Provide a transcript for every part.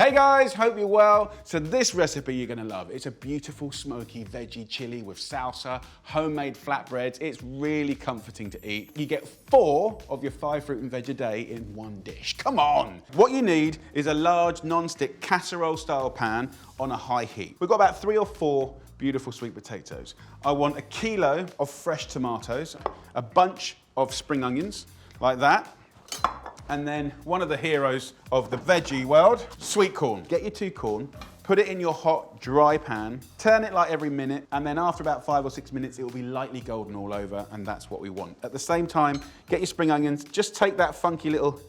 Hey guys, hope you're well. So this recipe you're gonna love. It's a beautiful smoky veggie chili with salsa, homemade flatbreads. It's really comforting to eat. You get 4 of your 5 fruit and veg a day in one dish. Come on. What you need is a large non-stick casserole style pan on a high heat. We've got about 3 or 4 beautiful sweet potatoes. I want 1 kilo of fresh tomatoes, a bunch of spring onions, like that. And then one of the heroes of the veggie world, sweet corn. Get your 2 corn, put it in your hot, dry pan, turn it like every minute, and then after about 5 or 6 minutes, it will be lightly golden all over, and that's what we want. At the same time, get your spring onions, just take that funky little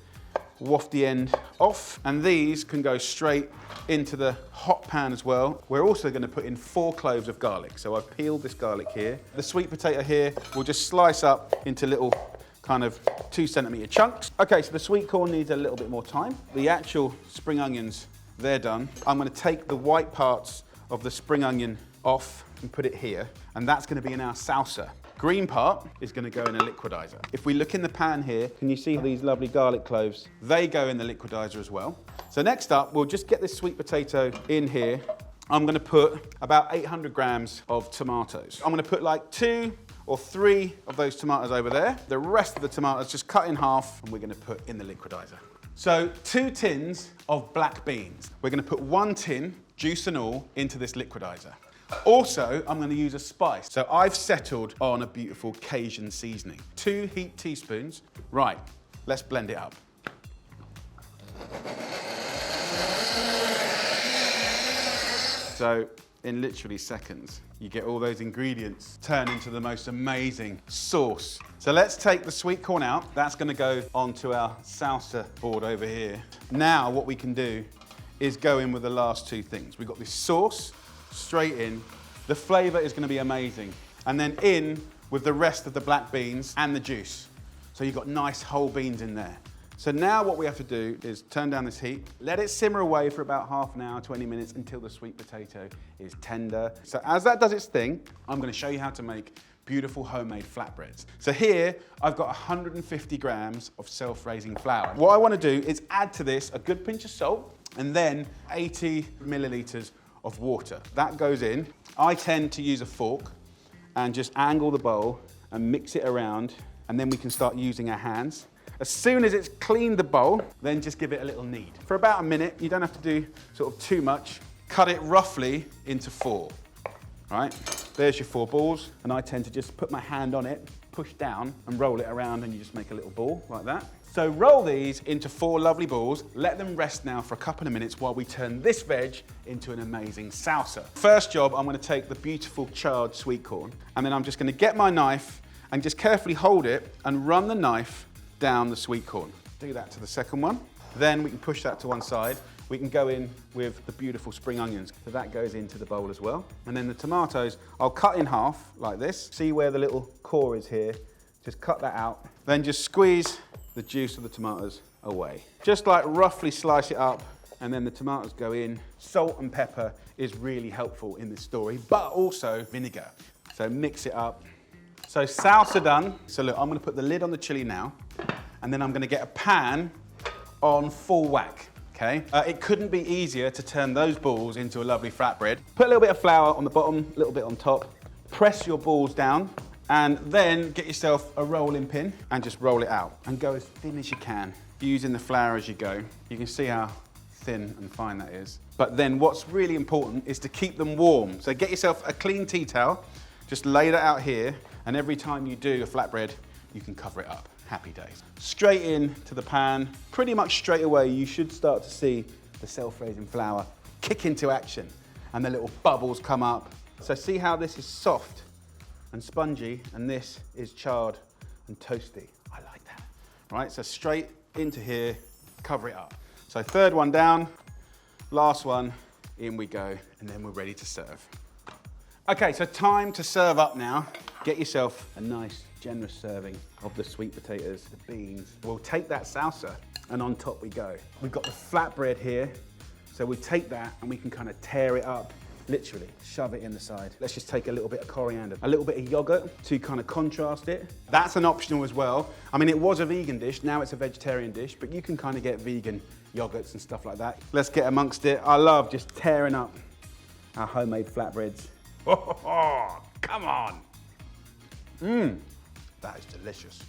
wafty end off, and these can go straight into the hot pan as well. We're also gonna put in 4 cloves of garlic. So I've peeled this garlic here. The sweet potato here, we'll just slice up into little kind of 2 centimetre chunks. Okay, so the sweet corn needs a little bit more time. The actual spring onions, they're done. I'm gonna take the white parts of the spring onion off and put it here, and that's gonna be in our salsa. Green part is gonna go in a liquidizer. If we look in the pan here, can you see these lovely garlic cloves? They go in the liquidizer as well. So next up, we'll just get this sweet potato in here. I'm gonna put about 800 grams of tomatoes. I'm gonna put like 2 or 3 of those tomatoes over there. The rest of the tomatoes just cut in half and we're gonna put in the liquidizer. So 2 tins of black beans. We're gonna put 1 tin, juice and all, into this liquidizer. Also, I'm gonna use a spice. So I've settled on a beautiful Cajun seasoning. 2 heaped teaspoons. Right, let's blend it up. So in literally seconds, you get all those ingredients turn into the most amazing sauce. So let's take the sweet corn out. That's gonna go onto our salsa board over here. Now what we can do is go in with the last 2 things. We've got this sauce straight in. The flavor is gonna be amazing. And then in with the rest of the black beans and the juice. So you've got nice whole beans in there. So now what we have to do is turn down this heat, let it simmer away for about half an hour, 20 minutes until the sweet potato is tender. So as that does its thing, I'm gonna show you how to make beautiful homemade flatbreads. So here, I've got 150 grams of self-raising flour. What I wanna do is add to this a good pinch of salt and then 80 milliliters of water. That goes in. I tend to use a fork and just angle the bowl and mix it around, and then we can start using our hands. As soon as it's cleaned the bowl, then just give it a little knead. For about a minute, you don't have to do sort of too much. Cut it roughly into 4, right? There's your 4 balls, and I tend to just put my hand on it, push down, and roll it around, and you just make a little ball like that. So roll these into 4 lovely balls, let them rest now for a couple of minutes while we turn this veg into an amazing salsa. First job, I'm gonna take the beautiful charred sweet corn, and then I'm just gonna get my knife and just carefully hold it and run the knife down the sweet corn. Do that to the second one. Then we can push that to one side. We can go in with the beautiful spring onions. So that goes into the bowl as well. And then the tomatoes, I'll cut in half like this. See where the little core is here? Just cut that out. Then just squeeze the juice of the tomatoes away. Just like roughly slice it up, and then the tomatoes go in. Salt and pepper is really helpful in this story, but also vinegar. So mix it up. So salsa done. So look, I'm gonna put the lid on the chili now, and then I'm gonna get a pan on full whack, okay? It couldn't be easier to turn those balls into a lovely flatbread. Put a little bit of flour on the bottom, a little bit on top, press your balls down, and then get yourself a rolling pin and just roll it out and go as thin as you can, using the flour as you go. You can see how thin and fine that is. But then what's really important is to keep them warm. So get yourself a clean tea towel, just lay that out here, and every time you do a flatbread, you can cover it up. Happy days. Straight in to the pan. Pretty much straight away, you should start to see the self-raising flour kick into action and the little bubbles come up. So see how this is soft and spongy, and this is charred and toasty. I like that. Right, so straight into here, cover it up. So 3rd one down, last one, in we go, and then we're ready to serve. Okay, so time to serve up now. Get yourself a nice, generous serving of the sweet potatoes, the beans. We'll take that salsa, and on top we go. We've got the flatbread here, so we take that and we can kind of tear it up, literally shove it in the side. Let's just take a little bit of coriander, a little bit of yogurt to kind of contrast it. That's an optional as well. I mean, it was a vegan dish, now it's a vegetarian dish, but you can kind of get vegan yogurts and stuff like that. Let's get amongst it. I love just tearing up our homemade flatbreads. Oh, come on. That is delicious.